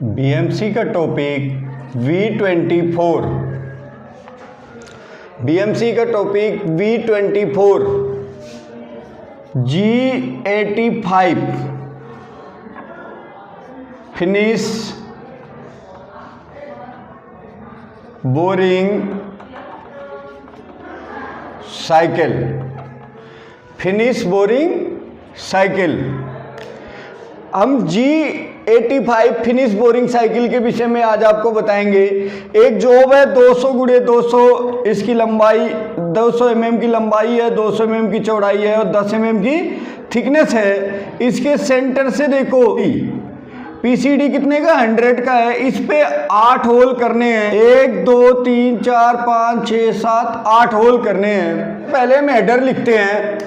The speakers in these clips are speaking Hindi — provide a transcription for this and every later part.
बीएमसी का टॉपिक V24। बीएमसी का topic V24 G85 finish boring cycle. Finish boring cycle. हम G85 फिनिश बोरिंग साइकिल के विषय में आज आपको बताएंगे। एक जॉब है 200 × 200, इसकी लंबाई 200 mm की लंबाई है, 200 mm की चौड़ाई है और 10 mm की थिकनेस है। इसके सेंटर से देखो PCD कितने का 100 का है। इस पे 8 होल करने हैं, 1 2 3 4 5 6 7 8 होल करने हैं। पहले हम हेडर लिखते हैं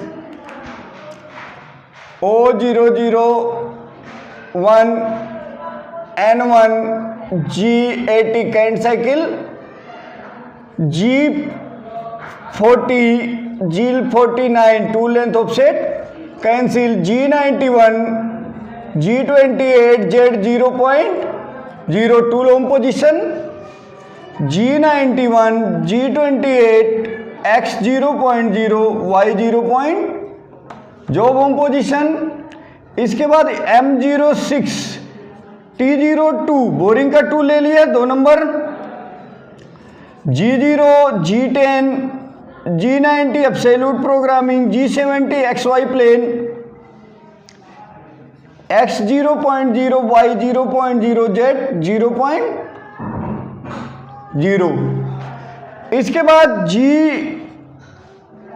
O001 N1 G80 canned cycle, G40 G49 tool length offset cancel, G91 G28 Z0.0 to home position, G91 G28 X0.0 Y0. Job home position. इसके बाद M06 T02 बोरिंग का 2 ले लिया 2 number, G0 G10 G90 absolute programming, G70 XY plane, X0.0 Y0.0 Z0.0। इसके बाद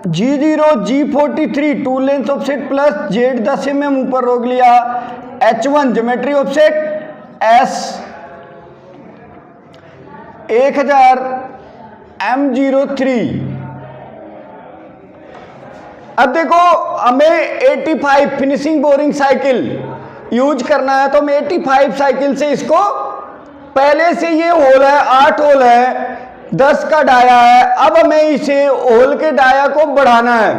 G0 G43 tool length offset plus Z10 mm ऊपर रोक लिया, H1 geometry offset S 1000 M03। अब देखो हमें 85 फिनिशिंग बोरिंग साइकिल यूज करना है, तो हम 85 साइकिल से इसको पहले से ये होल है 8 होल है, 10 का डाया है। अब हमें इसे होल के डाया को बढ़ाना है।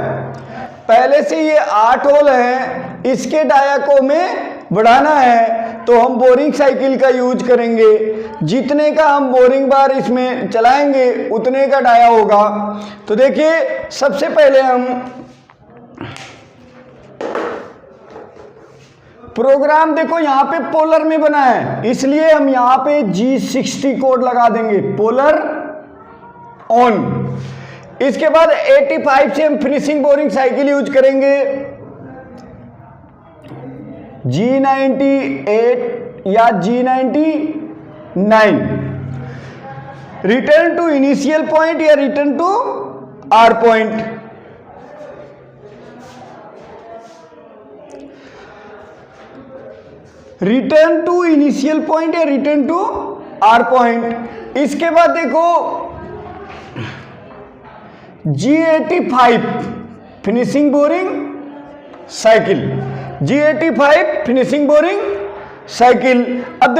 पहले से ये 8 होल है, इसके डाया को हमें बढ़ाना है, तो हम बोरिंग साइकिल का यूज करेंगे। जितने का हम बोरिंग बार इसमें चलाएंगे उतने का डाया होगा। तो देखिए सबसे पहले हम प्रोग्राम देखो यहाँ पे पोलर में बना है, इसलिए हम यहाँ पे G60 कोड लगा देंगे, पोलर ऑन। इसके बाद 85 से हम फिनिशिंग बोरिंग साइकिल यूज करेंगे, G98 या G99, return to initial point या return to R point. Return to initial point या रिटर्न टू आर पॉइंट। इसके बाद देखो G85 finishing boring cycle, G85 finishing boring cycle. अब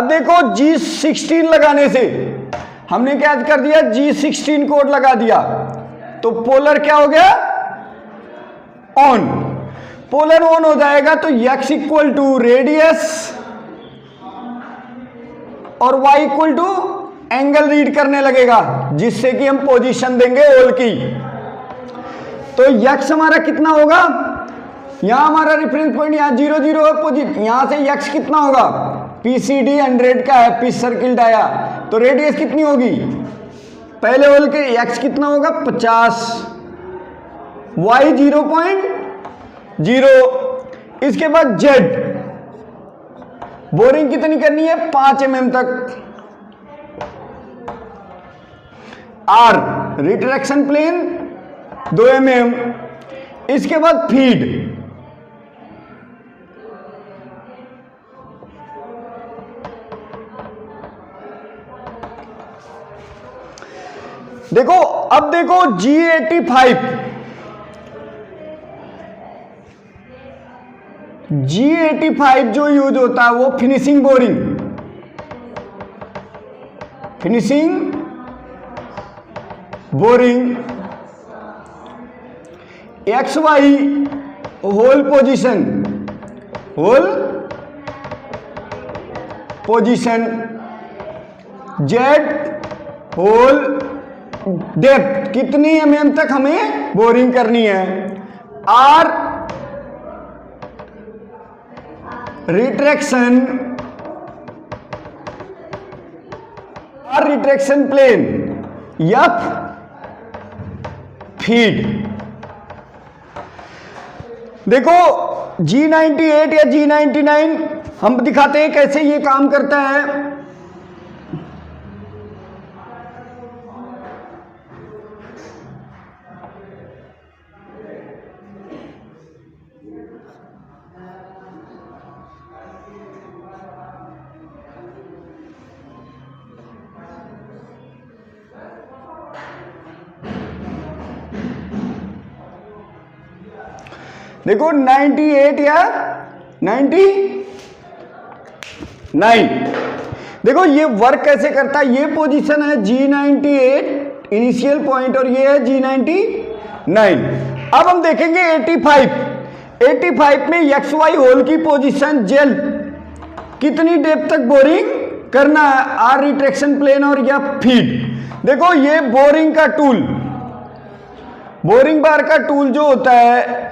देखो G16 लगाने से हमने क्या कर दिया, G16 कोड लगा दिया, तो पोलर क्या हो गया ऑन। पोलर ऑन हो जाएगा तो x इक्वल टू रेडियस और y equal to angle read करने लगेगा, जिससे कि हम पोजीशन देंगे होल की। तो x हमारा कितना होगा, यहां हमारा रेफरेंस पॉइंट यहाँ 0 0 है, यहां से x कितना होगा, PCD 100 का है, पिच सर्किल डाया, तो रेडियस कितनी होगी, पहले होल के x कितना होगा 50, y 0.0। इसके बाद z बोरिंग कितनी करनी है 5 mm तक, R रिट्रैक्शन प्लेन 2 mm। इसके बाद फीड, देखो अब देखो G85 जो यूज होता है वो finishing boring XY hole position position, Z hole depth कितनी mm तक हमें बोरिंग करनी है, R retraction, R retraction plane, F feed. देखो G98 या G99 हम दिखाते हैं कैसे ये काम करता है। देखो 98 या 99, देखो ये वर्क कैसे करता है। ये पोजीशन है G98 इनिशियल पॉइंट और ये है G99। अब हम देखेंगे 85 में XY होल की पोजीशन, जेल कितनी डेप्थ तक बोरिंग करना है, आर रिट्रैक्शन प्लेन और या फीड। देखो ये बोरिंग का टूल, बोरिंग बार का टूल जो होता है,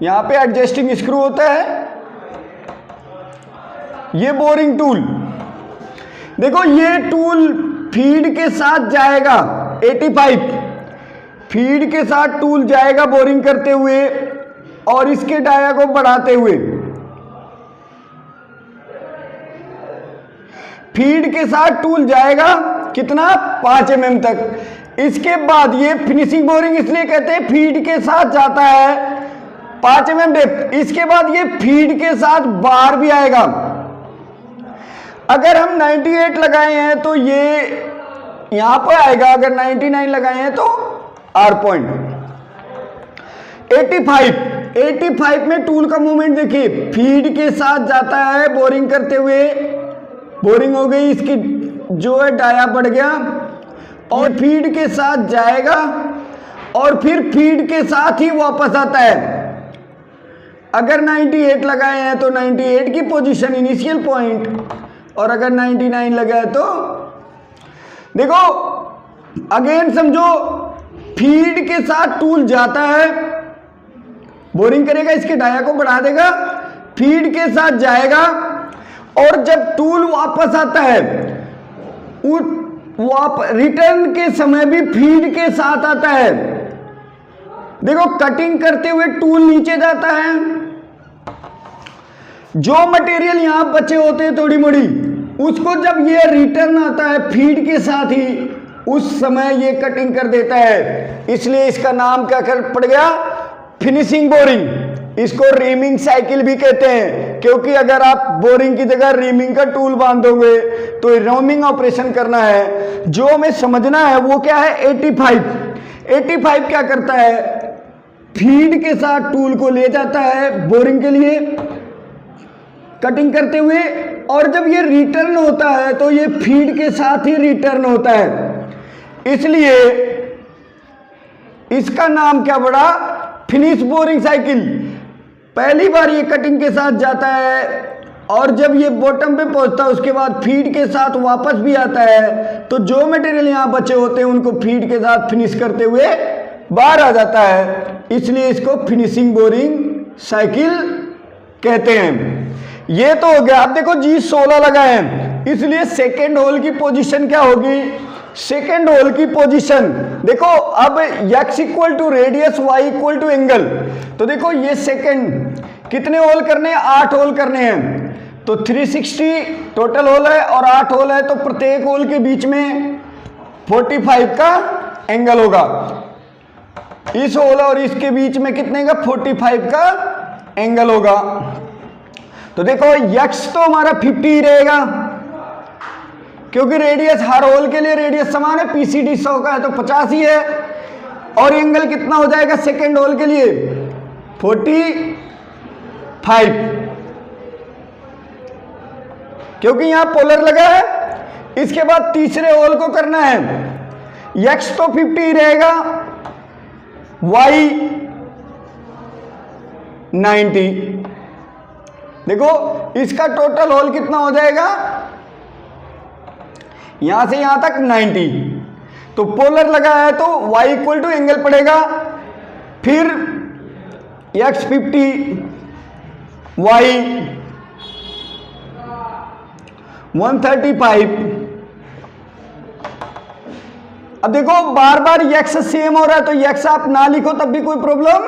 यहां पे एडजस्टिंग स्क्रू होता है, ये बोरिंग टूल। देखो ये टूल फीड के साथ जाएगा, 85 फीड के साथ टूल जाएगा बोरिंग करते हुए और इसके डाया को बढ़ाते हुए, फीड के साथ टूल जाएगा कितना, 5 mm तक। इसके बाद ये फिनिशिंग बोरिंग इसलिए कहते हैं, फीड के साथ जाता है 5 mm डेप्थ। इसके बाद ये फीड के साथ बाहर भी आएगा। अगर हम 98 लगाए हैं तो ये यहां पर आएगा, अगर 99 लगाए हैं तो आर पॉइंट। 85 में टूल का मूवमेंट देखिए, फीड के साथ जाता है बोरिंग करते हुए, बोरिंग हो गई, इसकी जो है डाया बढ़ गया और फीड के साथ जाएगा और फिर फीड के साथ ही वापस आता है। अगर 98 लगाए हैं तो 98 की पोजीशन इनिशियल पॉइंट, और अगर 99 लगाए तो देखो अगेन समझो, फीड के साथ टूल जाता है, बोरिंग करेगा, इसके डाया को बढ़ा देगा, फीड के साथ जाएगा और जब टूल वापस आता है, रिटर्न के समय भी फीड के साथ आता है। देखो कटिंग करते हुए टूल नीचे जाता है, जो मटेरियल यहां बचे होते हैं थोड़ी मोड़ी, उसको जब ये रिटर्न आता है फीड के साथ ही, उस समय ये कटिंग कर देता है। इसलिए इसका नाम क्या पड़ गया, फिनिशिंग बोरिंग। इसको रीमिंग साइकिल भी कहते हैं, क्योंकि अगर आप बोरिंग की जगह रीमिंग का टूल बांधोगे तो रोमिंग ऑपरेशन करना है। जो हमें समझना है वो क्या है, 85 क्या करता है, फीड के साथ टूल को ले जाता है बोरिंग के लिए कटिंग करते हुए, और जब ये रिटर्न होता है तो ये फीड के साथ ही रिटर्न होता है। इसलिए इसका नाम क्या पड़ा, फिनिश बोरिंग साइकिल। पहली बार ये कटिंग के साथ जाता है और जब ये बॉटम पे पहुंचता है उसके बाद फीड के साथ वापस भी आता है, तो जो मटेरियल यहां बचे होते हैं उनको फीड के साथ फिनिश करते हुए बाहर आ जाता है। इसलिए इसको फिनिशिंग बोरिंग साइकिल कहते हैं। ये तो हो गया। अब देखो G16 लगाए हैं, इसलिए सेकेंड होल की पोजीशन क्या होगी, सेकेंड होल की पोजीशन देखो। अब x equal to radius, y equal to angle. तो देखो ये सेकेंड कितने होल करने हैं, 8 होल करने हैं, तो 360 टोटल होल है और 8 होल है, तो प्रत्येक होल के बीच में 45 का एंगल होगा। इस होल और इसके बीच में कितने का, 45 का एंगल होगा। तो देखो x तो हमारा 50 ही रहेगा, क्योंकि रेडियस हर होल के लिए रेडियस समान है, PCD 100 का है तो 50 ही है। और एंगल कितना हो जाएगा सेकेंड होल के लिए, 45, क्योंकि यहां पोलर लगा है। इसके बाद तीसरे होल को करना है, x तो 50 ही रहेगा, y 90, देखो इसका टोटल होल कितना हो जाएगा, यहां से यहां तक 90, तो पोलर लगाया है तो y इक्वल टू एंगल पड़ेगा, फिर x 50, y 135। अब देखो बार बार x सेम हो रहा है तो x आप ना लिखो तब भी कोई प्रॉब्लम,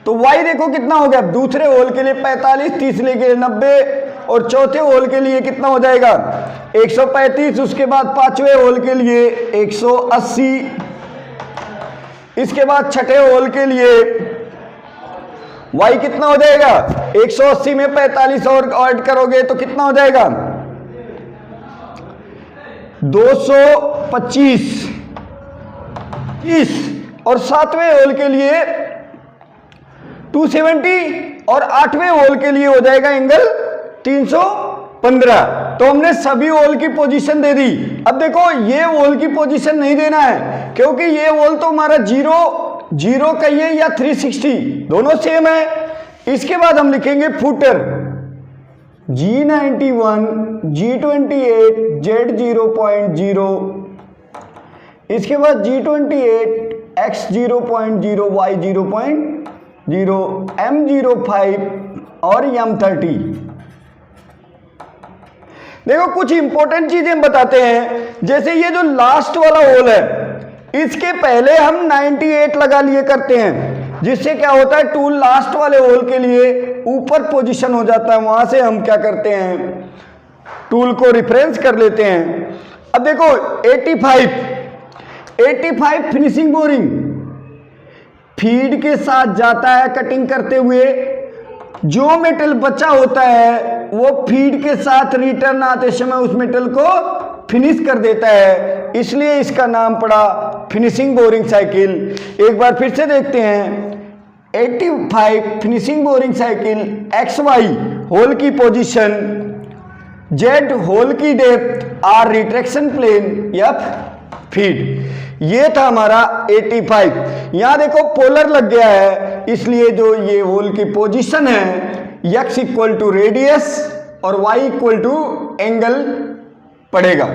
तो y देखो कितना हो गया, दूसरे होल के लिए 45, तीसरे के लिए 90 और चौथे होल के लिए कितना हो जाएगा 135, उसके बाद पांचवें होल के लिए 180, इसके बाद छठे होल के लिए y कितना हो जाएगा 180 में 45 और ऐड करोगे तो कितना हो जाएगा 225, और सातवें होल के लिए 270 और आठवें होल के लिए हो जाएगा एंगल 315। तो हमने सभी होल की पोजीशन दे दी। अब देखो ये होल की पोजीशन नहीं देना है क्योंकि ये होल तो हमारा 0 कहिए या 360 दोनों सेम है। इसके बाद हम लिखेंगे फुटर G91, G28, Z0.0, इसके बाद G28, X0.0, Y0.0, M05 और M30। देखो कुछ इंपॉर्टेंट चीजें बताते हैं, जैसे ये जो लास्ट वाला होल है इसके पहले हम 98 लगा लिए करते हैं, जिससे क्या होता है टूल लास्ट वाले होल के लिए ऊपर पोजीशन हो जाता है, वहां से हम क्या करते हैं टूल को रिफरेंस कर लेते हैं। अब देखो 85 फिनिशिंग बोरिंग फीड के साथ जाता है कटिंग करते हुए, जो मेटल बचा होता है वो फीड के साथ रिटर्न आते समय उस मेटल को फिनिश कर देता है, इसलिए इसका नाम पड़ा फिनिशिंग बोरिंग साइकिल। एक बार फिर से देखते हैं 85 finishing boring cycle, XY hole की पोजीशन, Z होल की depth, R retraction plane, F feed. ये था हमारा 85। यहां देखो पोलर लग गया है, इसलिए जो ये होल की पोजीशन है x इक्वल टू रेडियस और y इक्वल टू एंगल पड़ेगा।